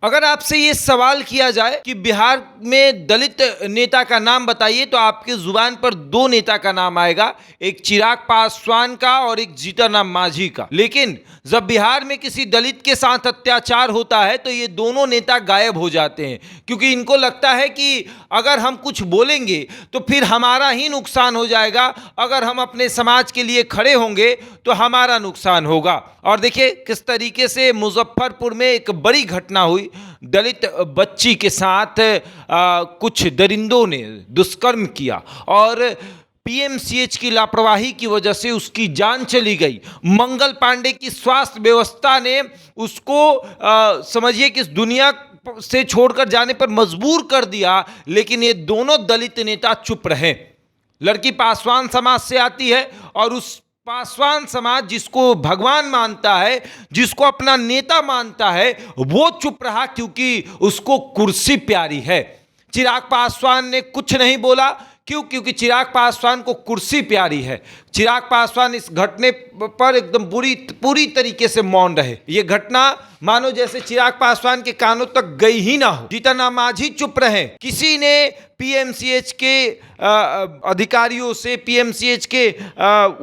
अगर आपसे ये सवाल किया जाए कि बिहार में दलित नेता का नाम बताइए तो आपके जुबान पर दो नेता का नाम आएगा, एक चिराग पासवान का और एक जीतन राम मांझी का। लेकिन जब बिहार में किसी दलित के साथ अत्याचार होता है तो ये दोनों नेता गायब हो जाते हैं, क्योंकि इनको लगता है कि अगर हम कुछ बोलेंगे तो फिर हमारा ही नुकसान हो जाएगा, अगर हम अपने समाज के लिए खड़े होंगे तो हमारा नुकसान होगा। और देखिए किस तरीके से मुजफ्फरपुर में एक बड़ी घटना हुई, दलित बच्ची के साथ कुछ दरिंदों ने दुष्कर्म किया और पीएमसीएच की लापरवाही की वजह से उसकी जान चली गई। मंगल पांडे की स्वास्थ्य व्यवस्था ने उसको समझिए कि इस दुनिया से छोड़कर जाने पर मजबूर कर दिया, लेकिन ये दोनों दलित नेता चुप रहे। लड़की पासवान समाज से आती है और उस पासवान समाज जिसको भगवान मानता है, जिसको अपना नेता मानता है, वो चुप रहा क्योंकि उसको कुर्सी प्यारी है। चिराग पासवान ने कुछ नहीं बोला, क्यों? क्योंकि चिराग पासवान को कुर्सी प्यारी है। चिराग पासवान इस घटने पर एकदम पूरी तरीके से मौन रहे। ये घटना मानो जैसे चिराग पासवान के कानों तक गई ही ना हो। जीतन राम मांझी चुप रहे। किसी ने पीएमसीएच के अधिकारियों से, पीएमसीएच के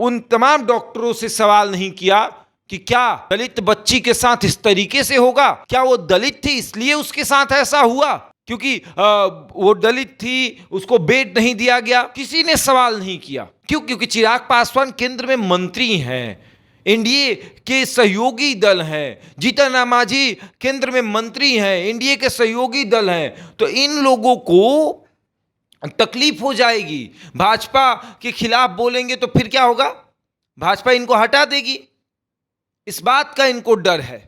उन तमाम डॉक्टरों से सवाल नहीं किया कि क्या दलित बच्ची के साथ इस तरीके से होगा? क्या वो दलित थी इसलिए उसके साथ ऐसा हुआ? क्योंकि वो दलित थी, उसको बेड नहीं दिया गया? किसी ने सवाल नहीं किया। क्यों? क्योंकि चिराग पासवान केंद्र में मंत्री हैं, एनडीए के सहयोगी दल हैं। जीतन राम मांझी केंद्र में मंत्री हैं, एनडीए के सहयोगी दल हैं। तो इन लोगों को तकलीफ हो जाएगी। भाजपा के खिलाफ बोलेंगे तो फिर क्या होगा? भाजपा इनको हटा देगी। इस बात का इनको डर है।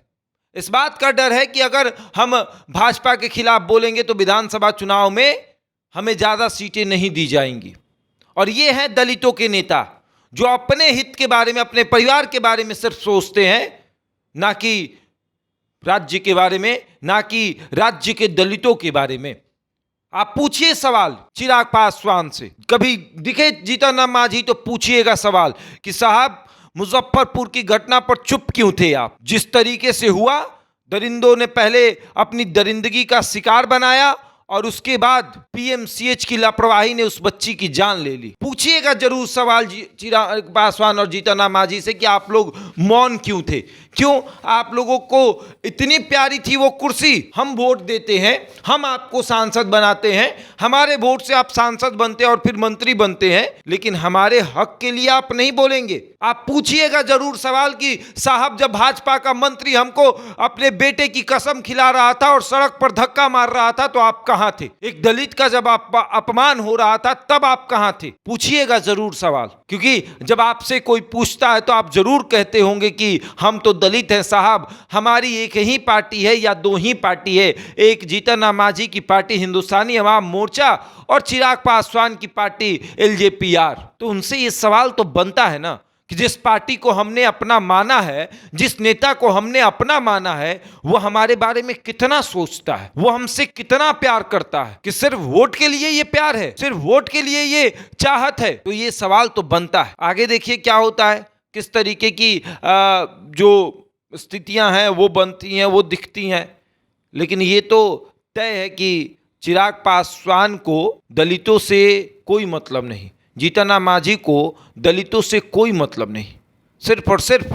इस बात का डर है कि अगर हम भाजपा के खिलाफ बोलेंगे तो विधानसभा चुनाव में हमें ज्यादा सीटें नहीं दी जाएंगी। और ये हैं दलितों के नेता जो अपने हित के बारे में, अपने परिवार के बारे में सिर्फ सोचते हैं, ना कि राज्य के बारे में, ना कि राज्य के दलितों के बारे में। आप पूछिए सवाल चिराग पासवान से, कभी दिखे जीतन राम मांझी तो पूछिएगा सवाल कि साहब मुजफ्फरपुर की घटना पर चुप क्यों थे आप? जिस तरीके से हुआ, दरिंदों ने पहले अपनी दरिंदगी का शिकार बनाया और उसके बाद पीएमसीएच की लापरवाही ने उस बच्ची की जान ले ली। पूछिएगा जरूर सवाल चिराग पासवान और जीतन राम मांझी से कि आप लोग मौन क्यों थे? क्यों? आप लोगों को इतनी प्यारी थी वो कुर्सी। हम वोट देते हैं, हम आपको सांसद बनाते हैं, हमारे वोट से आप सांसद बनते हैं और फिर मंत्री बनते हैं, लेकिन हमारे हक के लिए आप नहीं बोलेंगे। आप पूछिएगा जरूर सवाल कि साहब जब भाजपा का मंत्री हमको अपने बेटे की कसम खिला रहा था और सड़क पर धक्का मार रहा था तो आप कहां थे? एक दलित का जब अपमान हो रहा था तब आप कहां थे? पूछिएगा जरूर सवाल, क्योंकि जब आपसे कोई पूछता है तो आप जरूर कहते होंगे कि हम तो दलित हैं साहब, हमारी एक ही पार्टी है या दो ही पार्टी है, एक जीतन राम मांझी की पार्टी हिंदुस्तानी अवाम मोर्चा और चिराग पासवान की पार्टी एलजेपीआर। तो उनसे ये सवाल तो बनता है ना कि जिस पार्टी को हमने अपना माना है, जिस नेता को हमने अपना माना है, वो हमारे बारे में कितना सोचता है, वो हमसे कितना प्यार करता है कि सिर्फ वोट के लिए ये प्यार है, सिर्फ वोट के लिए ये चाहत है? तो ये सवाल तो बनता है। आगे देखिए क्या होता है, किस तरीके की जो स्थितियां हैं वो बनती हैं, वो दिखती हैं। लेकिन ये तो तय है कि चिराग पासवान को दलितों से कोई मतलब नहीं, जीतन राम मांझी को दलितों से कोई मतलब नहीं, सिर्फ और सिर्फ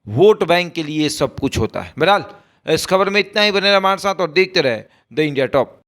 वोट बैंक के लिए सब कुछ होता है। बहरहाल इस खबर में इतना ही। बने रहे हमारे साथ और देखते रहे द इंडिया टॉप।